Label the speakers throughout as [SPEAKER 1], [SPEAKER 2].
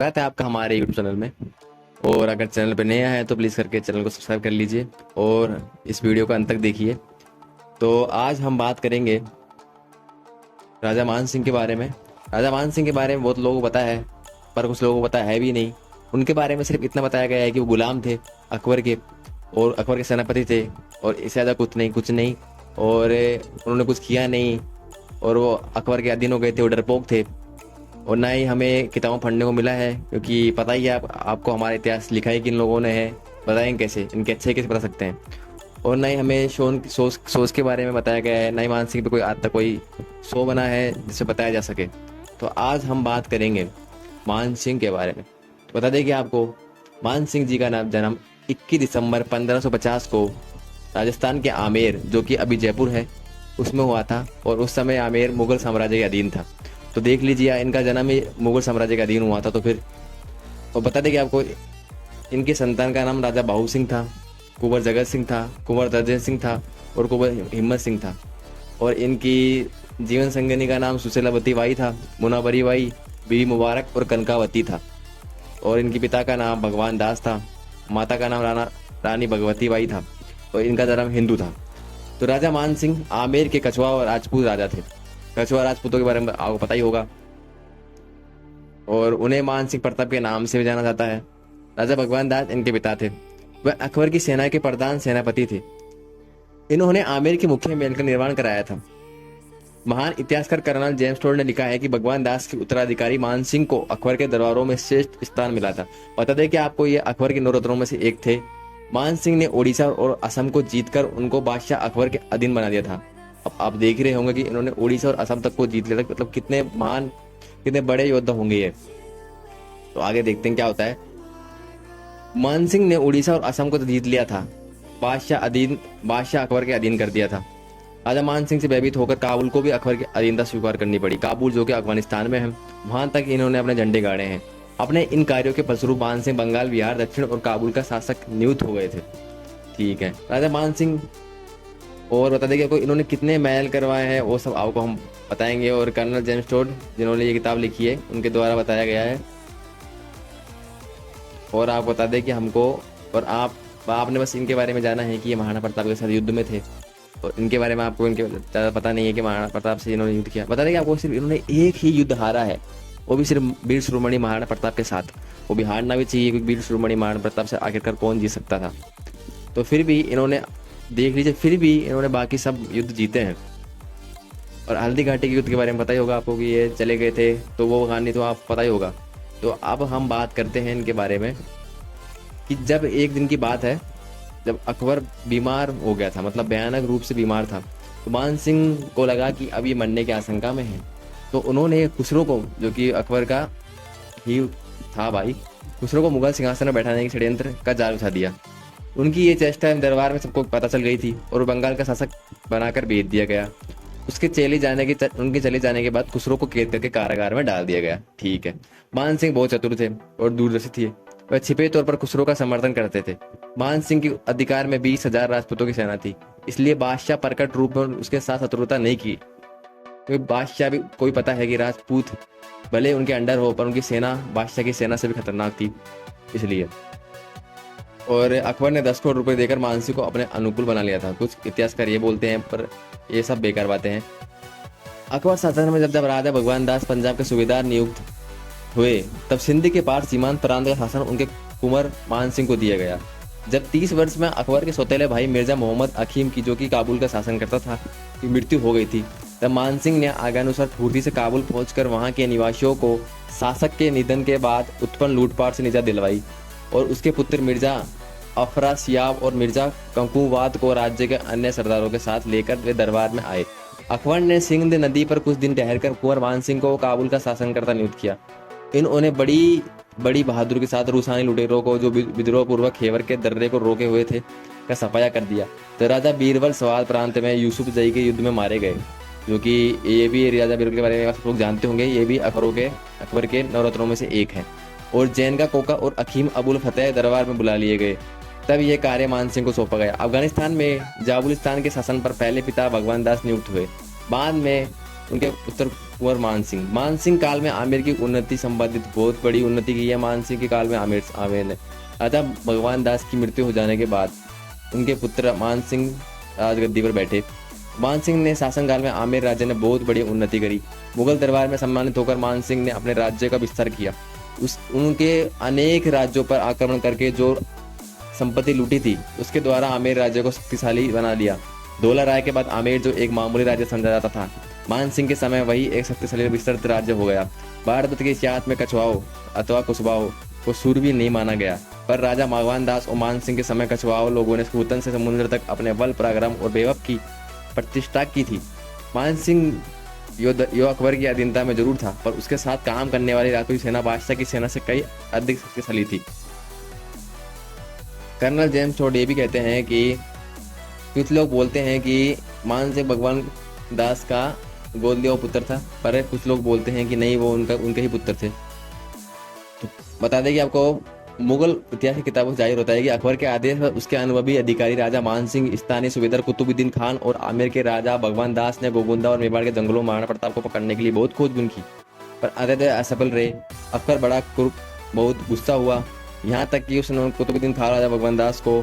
[SPEAKER 1] स्वागत है आपका हमारे यूट्यूब चैनल में। और अगर चैनल पर नया है तो प्लीज़ करके चैनल को सब्सक्राइब कर लीजिए और इस वीडियो को अंत तक देखिए। तो आज हम बात करेंगे राजा मान सिंह के बारे में। राजा मान सिंह के बारे में बहुत लोगों को पता है, पर कुछ लोगों को पता है भी नहीं। उनके बारे में सिर्फ इतना बताया गया है कि वो गुलाम थे अकबर के, और अकबर के सेनापति थे, और इससे ज़्यादा कुछ नहीं। और उन्होंने कुछ किया नहीं, और वो अकबर के अधीन हो गए थे, वो डरपोक थे। और ना ही हमें किताबों पढ़ने को मिला है, क्योंकि पता ही है आपको हमारा इतिहास लिखा ही किन लोगों ने है, बताएं कैसे, इनके अच्छे कैसे बता सकते हैं। और ना ही हमें सोच के बारे में बताया गया है, ना ही मान सिंह पे कोई आज तक कोई शो बना है जिससे बताया जा सके। तो आज हम बात करेंगे मान सिंह के बारे में। तो बता दें कि आपको मान सिंह जी का नाम जन्म 21 दिसंबर 1550 को राजस्थान के आमेर, जो कि अभी जयपुर है, उसमें हुआ था। और उस समय आमेर मुगल साम्राज्य के अधीन था। तो देख लीजिए, इनका जन्म ही मुगल साम्राज्य के अधीन हुआ था। तो फिर और बता दें कि आपको इनके संतान का नाम राजा बाहू सिंह था, कुंवर जगत सिंह था, कुंवर दर्जन सिंह था, और कुंवर हिम्मत सिंह था। और इनकी जीवन संगिनी का नाम सुशीलावती बाई था, मुनावरी बाई, बीबी मुबारक और कनकावती था। और इनके पिता का नाम भगवान दास था, माता का नाम रानी भगवती बाई था, और इनका धर्म हिंदू था। तो राजा मान सिंह आमेर के कछुआ और राजपूत राजा थे। कछुआ राजपूतों के बारे में आपको पता ही होगा, और उन्हें मान सिंह प्रताप के नाम से भी जाना जाता है। राजा भगवान दास इनके पिता थे। वह अकबर की सेना के प्रधान सेनापति थे। इन्होंने आमेर के मुख्य महल का निर्माण कराया था। महान इतिहासकार कर्नल जेम्स टोड ने लिखा है कि भगवान दास के उत्तराधिकारी मान सिंह को अकबर के दरबारों में श्रेष्ठ स्थान मिला था। बता दें कि आपको ये अकबर के 9 रत्नों में से एक थे। मान सिंह ने उड़ीसा और असम को जीतकर उनको बादशाह अकबर के अधीन बना दिया था। अब आप देख ही रहे होंगे कि इन्होंने उड़ीसा और असम तक को जीत लिया था। मतलब कितने महान, कितने बड़े योद्धा होंगे ये। तो आगे देखते हैं क्या होता है। मान सिंह ने उड़ीसा और असम को तो जीत लिया था, बादशाह अकबर के अधीन कर दिया था। राजा मान सिंह से भयभीत होकर काबुल को भी अकबर की अधीनता स्वीकार करनी पड़ी। काबुल जो कि अफगानिस्तान में है, वहां तक इन्होंने अपने झंडे गाड़े हैं। अपने इन कार्यों के फलस्वरूप मान सिंह बंगाल, बिहार, दक्षिण और काबुल का शासक नियुक्त हो गए थे। ठीक है, राजा मान सिंह और बता देंगे आपको इन्होंने कितने महल करवाए हैं, वो सब आपको हम बताएंगे। और कर्नल जेम्स टोड जिन्होंने ये किताब लिखी है, उनके द्वारा बताया गया है। और आप बता दें कि हमको और आपने बस इनके बारे में जाना है कि ये महाराणा प्रताप के साथ युद्ध में थे, और इनके बारे में आपको इनके ज़्यादा पता नहीं है कि महाराणा प्रताप से इन्होंने युद्ध किया। बता दें कि आपको सिर्फ इन्होंने एक ही युद्ध हारा है, वो भी सिर्फ वीर शिरोमणि महाराणा प्रताप के साथ। वो भी हारना भी चाहिए, क्योंकि वीर शिरोमणि महाराणा प्रताप से आखिरकार कौन जीत सकता था। तो फिर भी इन्होंने, देख लीजिए, फिर भी इन्होंने बाकी सब युद्ध जीते हैं। और हल्दी घाटी के युद्ध के बारे में पता ही होगा आपको कि ये चले गए थे, तो वो कहानी तो आपको पता ही होगा। तो अब हम बात करते हैं इनके बारे में कि जब एक दिन की बात है, जब अकबर बीमार हो गया था, मतलब भयानक रूप से बीमार था। तो मान सिंह को लगा कि अब ये मरने की आशंका में है। तो उन्होंने खुसरो को, जो कि अकबर का ही था भाई, खुसरो को मुगल सिंहासन में बैठाने के षड्यंत्र का जाल उठा दिया। उनकी ये चेष्टा दरबार में सबको पता चल गई थी, और बंगाल का शासक बनाकर भेज दिया गया। उनके चले जाने के बाद खुसरो को कैद करके कारागार में डाल दिया गया। ठीक है, मान सिंह बहुत चतुर थे और दूरदर्शी थे। वह छिपे तौर पर खुसरो का समर्थन करते थे। मान सिंह के अधिकार में 20,000 राजपूतों की सेना थी, इसलिए बादशाह प्रकट रूप में उसके साथ शत्रुता नहीं की, क्योंकि बादशाह भी कोई पता है कि राजपूत भले उनके अंडर हो, पर उनकी सेना बादशाह की सेना से भी खतरनाक थी, इसलिए। और अकबर ने 10 करोड़ रुपए देकर मान सिंह को अपने अनुकूल बना लिया था। कुछ इतिहासकार ये बोलते हैं, पर ये सब बेकार बातें हैं। अकबर शासन में जब राजा भगवान दास पंजाब के सूबेदार नियुक्त हुए, तब सिंध के पार सीमांत प्रांत का शासन उनके कुंवर मान सिंह को दिया गया। जब 30 वर्ष में अकबर के सौतेले भाई मिर्जा मोहम्मद अकीम की, जो कि काबुल का शासन करता था, की मृत्यु हो गई थी, तब मान सिंह ने आज्ञानुसार फुर्ती से काबुल पहुंचकर वहां के निवासियों को शासक के निधन के बाद उत्पन्न लूटपाट से निजात दिलवाई, और उसके पुत्र मिर्जा अफरासियाब और मिर्जा कंकुवाद को राज्य के अन्य सरदारों के साथ लेकर वे दरबार में आए। अकबर ने सिंध नदी पर कुछ दिन ठहरकर कुंवर मान सिंह को काबुल का शासनकर्ता नियुक्त किया। इन्होंने बड़ी बहादुरी के साथ रूसानी लुटेरों को, जो विद्रोह पूर्वक खेवर के दर्रे को रोके हुए थे, का सफाया कर दिया। तो राजा बीरबल सवाल प्रांत में यूसुफ जई के युद्ध में मारे गए, जो कि ये भी राजा बीरबल के बारे में आप लोग जानते होंगे। ये भी अकबर के 9 रत्नों में से एक है। और जैन का कोका और अकीम अबुल फतेह दरबार में बुला लिए गए। तब यह कार्य मान सिंह को सौंपा गया। अफगानिस्तान में जाबुलिस्तान के शासन पर पहले पिता भगवान दास नियुक्त हुए। बाद में उनके पुत्र कुंवर मान सिंह काल में आमेर की उन्नति संपादित, बहुत बड़ी उन्नति की है मान सिंह के काल में आमेर ने। राजा भगवान दास की मृत्यु हो जाने के बाद उनके पुत्र मान सिंह राजगद्दी पर बैठे। मान सिंह ने शासनकाल में आमेर राज्य ने बहुत बड़ी उन्नति करी। मुगल दरबार में सम्मानित होकर मान सिंह ने अपने राज्य का विस्तार किया। उनके अनेक राज्यों पर आक्रमण करके जो संपत्ति लूटी थी उसके द्वारा आमेर राज्य को शक्तिशाली बना लिया। धौला राय के बाद आमेर जो एक मामूली राज्य समझा जाता था, मान सिंह के समय वही एक शक्तिशाली विस्तृत राज्य हो गया। भारत के इतिहास में कछवाओं अथवा कुशवाओं को सूरवीर नहीं माना गया, पर राजा भगवान दास और मान सिंह के समय कछवाओं लोगों ने सूतन से समुद्र तक अपने बल पराक्रम और वैभव की प्रतिष्ठा की थी। मान सिंह यो अकबर की अधीनता में जरूर था, पर उसके साथ काम करने वाली राजपूती सेना बादशाह की सेना से कई अधिक शक्तिशाली थी। कर्नल जेम्स टॉड ये भी कहते हैं कि कुछ लोग बोलते हैं कि मान सिंह भगवान दास का गोद लिया पुत्र था, पर कुछ लोग बोलते हैं कि नहीं, वो उनके ही पुत्र थे। तो बता दें कि आपको मुगल इतिहास की किताबों से जाहिर होता है कि अकबर के आदेश पर उसके अनुभवी अधिकारी राजा मान सिंह, स्थानीय सूबेदार कुतुबुद्दीन खान और आमेर के राजा भगवान दास ने गोगुंदा और मेवाड़ के जंगलों में महाराणा प्रताप को पकड़ने के लिए बहुत खोजबीन की, पर अंततः असफल रहे। अकबर बड़ा बहुत गुस्सा हुआ, यहाँ तक कि उसने कुतुबुद्दीन खान राजा भगवान दास को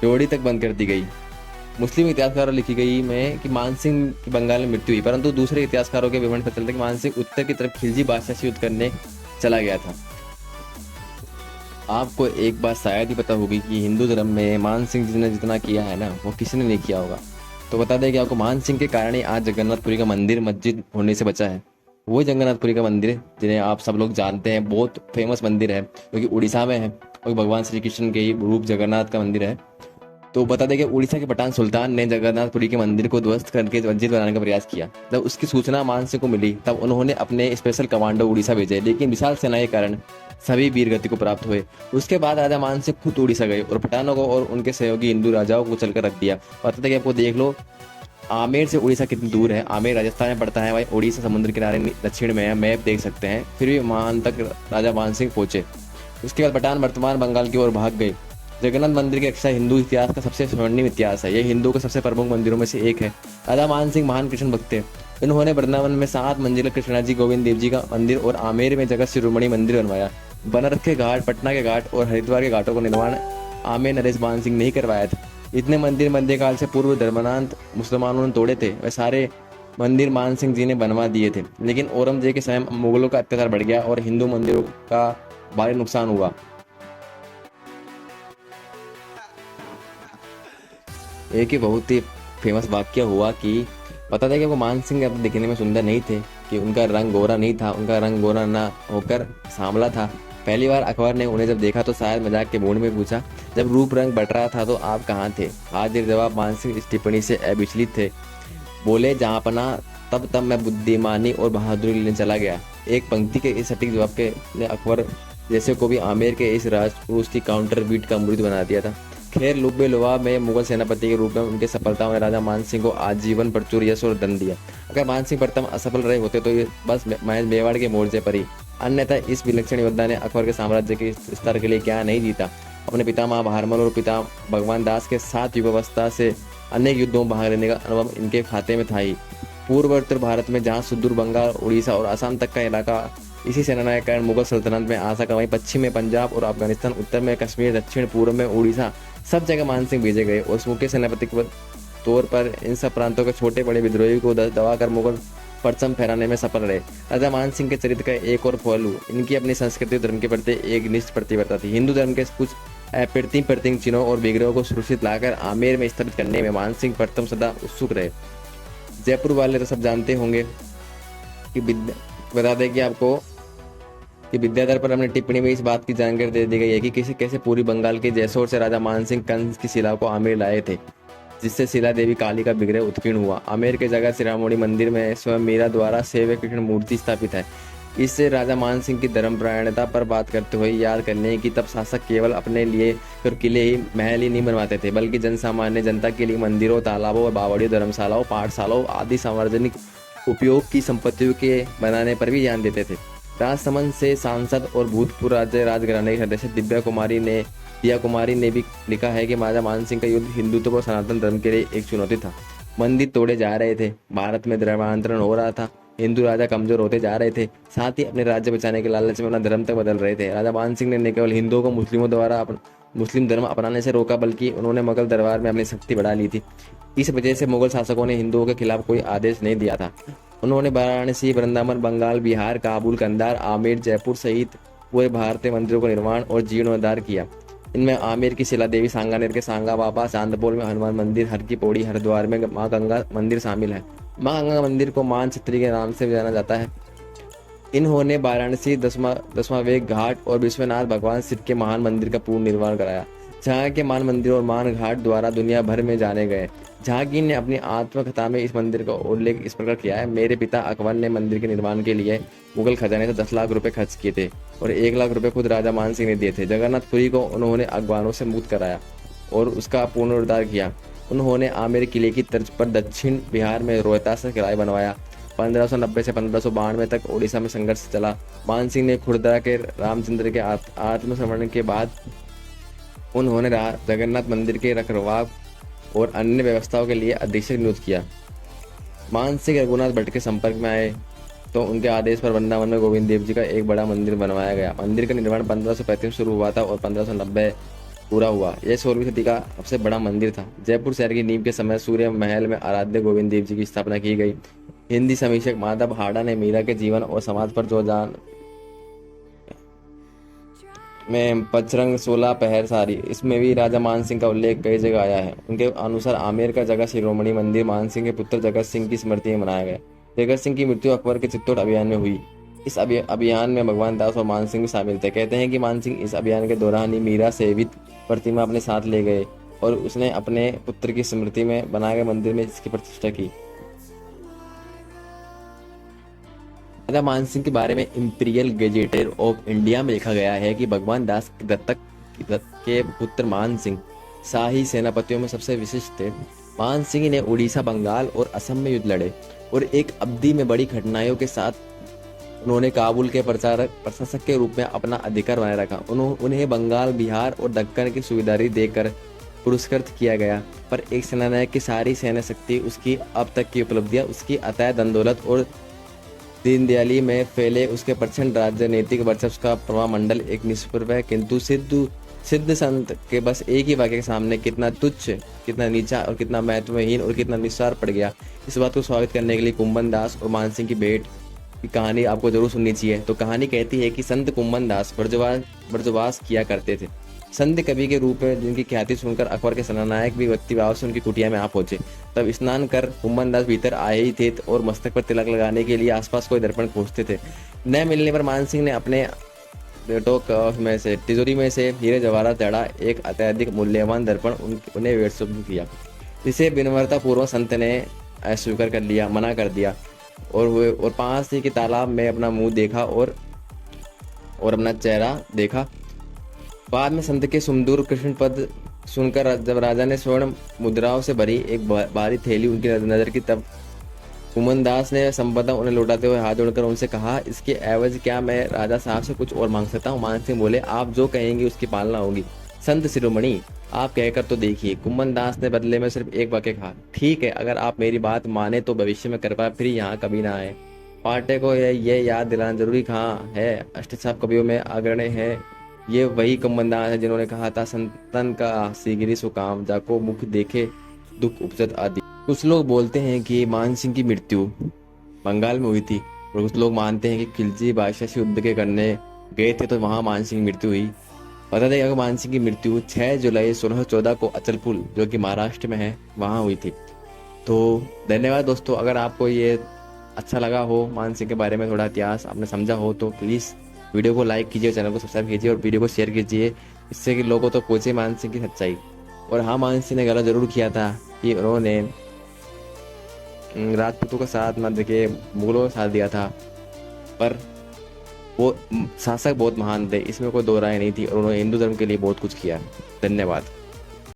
[SPEAKER 1] रेवड़ी तक बंद कर दी गई। मुस्लिम इतिहासकारों लिखी गई में कि मान सिंह की बंगाल में मृत्यु हुई, परंतु दूसरे इतिहासकारों के विवरण पता चलता है कि मान सिंह उत्तर की तरफ खिलजी बादशाह से युद्ध करने चला गया था। आपको एक बात शायद ही पता होगी कि हिंदू धर्म में मान सिंह जी ने जितना किया है ना, वो किसी ने नहीं किया होगा। तो बता दें कि आपको मान सिंह के कारण ही आज जगन्नाथपुरी का मंदिर मस्जिद होने से बचा है। वही जगन्नाथपुरी का मंदिर जिन्हें आप सब लोग जानते हैं, बहुत फेमस मंदिर है, क्योंकि उड़ीसा में है और भगवान श्री कृष्ण के ही रूप जगन्नाथ का मंदिर है। तो बता दें कि उड़ीसा के पठान सुल्तान ने जगन्नाथपुरी के मंदिर को ध्वस्त करके मस्जिद बनाने का प्रयास किया। जब उसकी सूचना मान सिंह को मिली तब उन्होंने अपने स्पेशल कमांडो उड़ीसा भेजे, लेकिन विशाल सेना के कारण सभी वीर गति को प्राप्त हुए। उसके बाद राजा मान सिंह खुद उड़ीसा गए और पठानों को और उनके सहयोगी हिंदू राजाओं को चलकर रख दिया। बता दें कि आपको देख लो आमेर से उड़ीसा कितनी दूर है। आमेर राजस्थान में पड़ता है, भाई उड़ीसा समुद्र किनारे दक्षिण में है, मैप देख सकते हैं। फिर भी वहां तक राजा मान सिंह पहुंचे। उसके बाद पठान वर्तमान बंगाल की ओर भाग गए। जगन्नाथ मंदिर की रक्षा हिंदू इतिहास का सबसे स्वर्णिम इतिहास है। यह हिंदू के सबसे प्रमुख मंदिरों में से एक है। राजा मान सिंह महान कृष्ण भक्त थे। इन्होंने वृंदावन में 7 मंजिला कृष्णाजी गोविंद देव जी का मंदिर और आमेर में जगत शिरोमणि मंदिर बनवाया। बनारस के घाट, पटना के घाट और हरिद्वार के घाटों का निर्माण आमेर नरेश मान सिंह ने ही करवाया था। इतने मंदिर मध्यकाल से पूर्व धर्मांतरण मुसलमानों ने तोड़े थे, वह सारे मंदिर मान सिंह जी ने बनवा दिए थे। लेकिन औरंगजेब के समय मुगलों का अत्याचार बढ़ गया और हिंदू मंदिरों का भारी नुकसान हुआ। एक ही बहुत ही फेमस वाक्य हुआ कि पता था कि वो मान सिंह अब दिखने में सुंदर नहीं थे, कि उनका रंग गोरा नहीं था, उनका रंग गोरा ना होकर सांवला था। पहली बार अकबर ने उन्हें जब देखा तो शायद मजाक के मूड में पूछा, जब रूप रंग बट रहा था तो आप कहाँ थे? हाजिर जवाब मान सिंह इस टिप्पणी से अविचलित थे। बोले, जहाँ पना तब मैं बुद्धिमानी और बहादुरी लेने चला गया। एक पंक्ति के इस सटीक जवाब के ने अकबर जैसे को भी आमेर के इस राजपुरुष की काउंटर बीट का अमृत बना दिया था। खैर, लुब्बे लुवा में मुगल सेनापति के रूप में उनके सफलताओं ने राजा मान सिंह को आजीवन प्रचुर यश और दंड दिया। अगर मान सिंह प्रथम असफल रहे होते तो ये बस महज मेवाड़ के मोर्चे पर ही, अन्यथा इस विलक्षण योद्धा ने अकबर के साम्राज्य के विस्तार के लिए क्या नहीं जीता। अपने पिता माँ भारमल और पिता भगवान दास के साथ युवावस्था से अनेक युद्धों में भाग लेने का अनुभव इनके खाते में था ही। पूर्व उत्तर भारत में जहाँ सुदूर बंगाल, उड़ीसा और असम तक का इलाका इसी सेना के कारण मुगल सल्तनत में आ सका, वहीं पश्चिम में पंजाब और अफगानिस्तान, उत्तर में कश्मीर, दक्षिण पूर्व में उड़ीसा, सब जगह मान सिंह भेजे गए और मुख्य सेनापति के तौर पर इन सब प्रांतों के छोटे बड़े विद्रोही को दबाकर मुगल परचम फहराने में सफल रहे। राजा मान सिंह के चरित्र का एक और पहलू इनकी अपनी संस्कृति धर्म के प्रति एक निष्ठ प्रतिबद्धता थी। हिंदू धर्म के कुछ अप्रतिम चिन्हों और विग्रहों को सुरक्षित लाकर आमेर में स्थापित करने में मान सिंह प्रथम सदा उत्सुक रहे। जयपुर वाले तो सब जानते होंगे कि बता दें कि आपको कि विद्याधर पर हमने टिप्पणी में इस बात की जानकारी दे दी गई है कि कैसे पूरी बंगाल के जैसोर से राजा मान सिंह कंस की शिला को आमेर लाए थे, जिससे शिला देवी काली का विग्रह उत्कीर्ण हुआ। आमेर के जगह शिरोमणि मंदिर में स्वयं मीरा द्वारा सेव्य कृष्ण मूर्ति स्थापित है। इससे राजा मान सिंह की धर्मपरायणता पर बात करते हुए याद करने की तब शासक केवल अपने लिए और किले ही महल ही नहीं बनवाते थे, बल्कि जनसामान्य जनता के लिए मंदिरों, तालाबों, बावड़ियों, धर्मशालाओं, पाठशालाओं आदि सार्वजनिक उपयोग की संपत्तियों के बनाने पर भी ध्यान देते थे। राजसमंद से सांसद और भूतपूर्व राज्य राजघराने के सदस्य दिया कुमारी ने भी लिखा है कि राजा मान सिंह का युद्ध हिंदुत्व और सनातन धर्म के लिए एक चुनौती था। मंदिर तोड़े जा रहे थे, भारत में धर्मांतरण हो रहा था हिंदू राजा कमजोर होते जा रहे थे, साथ ही अपने राज्य बचाने के लालच में अपना धर्म तक बदल रहे थे। राजा मान सिंह ने न केवल हिंदुओं को मुस्लिमों द्वारा मुस्लिम धर्म अपनाने से रोका, बल्कि उन्होंने मुगल दरबार में अपनी शक्ति बढ़ा ली थी। इस वजह से मुगल शासकों ने हिंदुओं के खिलाफ कोई आदेश नहीं दिया था। उन्होंने वाराणसी, वृंदावन, बंगाल, बिहार, काबुल, कंधार, आमेर, जयपुर सहित पूरे भारतीय मंदिरों का निर्माण और जीर्णोद्धार किया। इनमें आमेर की शिला देवी, सांगानेर के सांगा बाबा, चांदपोल में हनुमान मंदिर, हर की पौड़ी, हरिद्वार में माँ गंगा मंदिर शामिल है। माँ गंगा मंदिर को मान छत्री के नाम से जाना जाता है। इन्होंने वाराणसी, दसवां घाट और विश्वनाथ भगवान शिव के महान मंदिर का पूर्ण निर्माण कराया। जहाँ के मान मंदिर और मान घाट द्वारा दुनिया भर में जाने गए। जहांगीर ने अपनी आत्मकथा में इस मंदिर का उल्लेख इस प्रकार किया है: मेरे पिता अकबर ने मंदिर के निर्माण के लिए मुगल खजाने से 10 लाख रुपए खर्च किए थे और 1 लाख रुपए खुद राजा मान सिंह ने दिए थे। जगन्नाथपुरी को उन्होंने अफगानों से मुक्त कराया और उसका पुनरुद्धार किया। उन्होंने आमेर किले की तर्ज पर दक्षिण बिहार में रोहतास से किला बनवाया। 1590 से 1592 तक ओडिशा में संघर्ष चला। मान सिंह ने खुर्दा के रामचंद्र के आत्मसमरण के बाद उन्होंने जगन्नाथ मंदिर के रखरखाव और अन्य व्यवस्थाओं के लिए अधीक्षक नियुक्त किया। मान सिंह रघुनाथ भट्ट के संपर्क में आए तो उनके आदेश पर वृंदावन में गोविंद देव जी का एक बड़ा मंदिर बनवाया गया। मंदिर का निर्माण 1535 में शुरू हुआ था और 1590 पूरा हुआ। यह 16वीं सदी का सबसे बड़ा मंदिर था। जयपुर शहर की नींव के समय सूर्य महल में आराध्य गोविंद देव जी की स्थापना की गई। हिंदी समीक्षक माधव हाड़ा ने मीरा के जीवन और समाज पर जो जान में पचरंग 16 पहर सारी, इसमें भी राजा मान सिंह का उल्लेख कई जगह आया है। उनके अनुसार आमेर का जगह शिरोमणि मंदिर मान सिंह के पुत्र जगत सिंह की स्मृति में बनाया गया। जगत सिंह की मृत्यु अकबर के चित्तौड़ अभियान में हुई। इस अभियान में भगवान दास और मान सिंह भी शामिल थे। कहते हैं कि मान सिंह इस अभियान के दौरान ही मीरा सेवित प्रतिमा अपने साथ ले गए और उसने अपने पुत्र की स्मृति में बनाए गए मंदिर में इसकी प्रतिष्ठा की। राजा मान सिंह के बारे में इंपीरियल गेजेटर ऑफ इंडिया में लिखा गया है कि भगवान दास दत्तक के पुत्र मान सिंह शाही सेनापतियों में सबसे विशिष्ट थे। मान सिंह ने उड़ीसा, बंगाल और असम में युद्ध लड़े और एक अवधि में बड़ी कठिनाइयों के साथ उन्होंने काबुल के प्रशासक के रूप में अपना अधिकार बनाए रखा। उन्हें बंगाल, बिहार और दक्कन की सुविधारी देकर पुरस्कृत किया गया, पर एक सेनानायक की सारी सैन्य शक्ति, उसकी अब तक की उपलब्धियां, उसकी अतः धन दौलत और दीनदयाली में फैले उसके प्रचंड राजनीतिक वर्चस्व का प्रभामंडल एक निष्प्रभ किंतु सिद्ध संत के बस एक ही वाक्य के सामने कितना तुच्छ, कितना नीचा और कितना महत्वहीन और कितना निस्सार पड़ गया। इस बात को स्वागत करने के लिए कुंभन दास और मान सिंह की भेंट की कहानी आपको जरूर सुननी चाहिए। तो कहानी कहती है कि संत कुंभन दास ब्रजवास किया करते थे। संत कवि के रूप में जिनकी ख्याति सुनकर अकबर के सेनानायक भी व्यक्तिभाव से उनकी कुटिया में आ पहुंचे। तब स्नान कर कुंभन दास भीतर आए ही थे और मस्तक पर तिलक लगाने के लिए आसपास कोई दर्पण खोजते थे। न मिलने पर मान सिंह ने अपने में से तिजोरी में से हीरे जवाहरात जड़ा एक अत्यधिक मूल्यवान दर्पण उन्हें भेंट किया, जिसे विनम्रता पूर्वक संत ने अस्वीकार कर लिया, मना कर दिया और पास ही के तालाब में अपना मुंह देखा और अपना चेहरा देखा। बाद में संत के सुमधुर कृष्ण पद सुनकर जब राजा ने स्वर्ण मुद्राओं से भरी एक भारी थैली उनकी नजर की, तब कुंभन दास ने संपदा उन्हें लौटाते हुए हाथ जोड़कर उनसे कहा, इसके एवज क्या मैं राजा साहब से कुछ और मांग सकता हूँ? मान सिंह बोले, आप जो कहेंगे उसकी पालना होगी। संत शिरोमणि, आप कहकर तो देखिए। कुंभन दास ने बदले में सिर्फ एक वाक्य कहा, ठीक है, अगर आप मेरी बात माने तो भविष्य में कृपया फिर यहाँ कभी ना आए। पाठक को ये याद दिलाना जरूरी कहाँ है, अष्टसाप कवियों में अग्रणी है ये वही कुंभन दास है जिन्होंने कहा था, संतन का शीघ्र सुकाम, जाको मुख देखे दुख उपजत आदि। कुछ लोग बोलते हैं कि मान सिंह की मृत्यु बंगाल में हुई थी और कुछ लोग मानते हैं कि खिलजी बादशाह से युद्ध के करने गए थे तो वहां मान सिंह की मृत्यु हुई। बता दें कि मान सिंह की मृत्यु 6 जुलाई 1614 को अचलपुर, जो कि महाराष्ट्र में है, वहां हुई थी। तो धन्यवाद दोस्तों। अगर आपको ये अच्छा लगा हो, मान सिंह के बारे में थोड़ा इतिहास आपने समझा हो, तो प्लीज़ वीडियो को लाइक कीजिए, चैनल को सब्सक्राइब कीजिए और वीडियो को शेयर कीजिए, इससे कि लोगों तक पहुंचे मान सिंह की सच्चाई। और हाँ, मान सिंह ने गलत जरूर किया था कि उन्होंने राजपूतों का साथ न देके मुगलों का साथ दिया था, पर वो शासक बहुत महान थे, इसमें कोई दो राय नहीं थी और उन्होंने हिंदू धर्म के लिए बहुत कुछ किया। धन्यवाद।